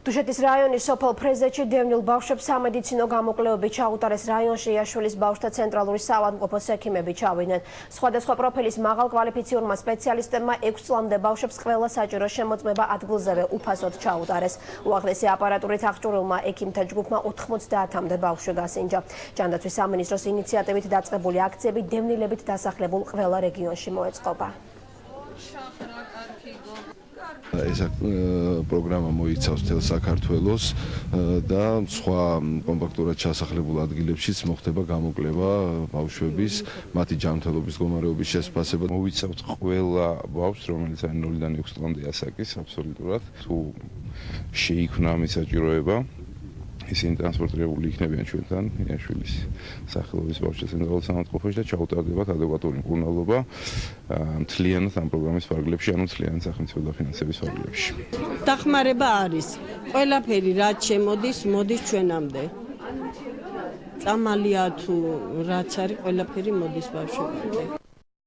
დუშეთის რაიონის სოფელ ფრეზეთში დევნილ ბავშვებს სამედიცინო გამოკვლევები ჩაუტარეს. რაიონში იაშვილის ბავშვთა ცენტრალური საავადმყოფოს ექიმები ჩავიდნენ. სხვადასხვა პროფილის მაღალ კვალიფიციურმა სპეციალისტებმა 6 წლამდე ბავშვებს ყველა საჭირო შემოწმება ადგილზევე უფასოდ ჩაუტარეს. უაღრესი აპარატურით აღჭურვილმა ექიმთა ჯგუფმა 90-მდე ბავშვი გასინჯა. ჯანდაცვის სამინისტროს ინიციატივით დაწყებული აქციები დევნილებით დასახლებულ ყველა რეგიონში მოეწყობა. ეს პროგრამა მოიცავს მთელ საქართველოს და სხვა კომპაქტურად ჩასახლებულ ადგილებშიც მოხდება გამოკვლევა ბავშვების, მათი ჯანმრთელობის მდგომარეობის შესფასება. მოვიცავთ ყველა ბავშვს, რომელიც არის 0-დან 6 წლამდე ასაკის, აბსოლუტურად. თუ შეიქმნა ამის საჭიროება, ისინი ტრანსპორტირებული იქნებიან ჩვენთან იაშვილის სახელობის ბავშვთა ცენტრალურ საავადმყოფოში და ჩაუტარდებათ ადეკვატური მკურნალობა მთლიანად ამ პროგრამის ფარგლებში, ანუ მთლიანად სახელმწიფო დაფინანსების ფარგლებში. დახმარება არის. ყველაფერი რაც შემოდის, მოდის ჩვენამდე. წამალია თუ რაც არის, ყველაფერი მოდის ბავშვებამდე.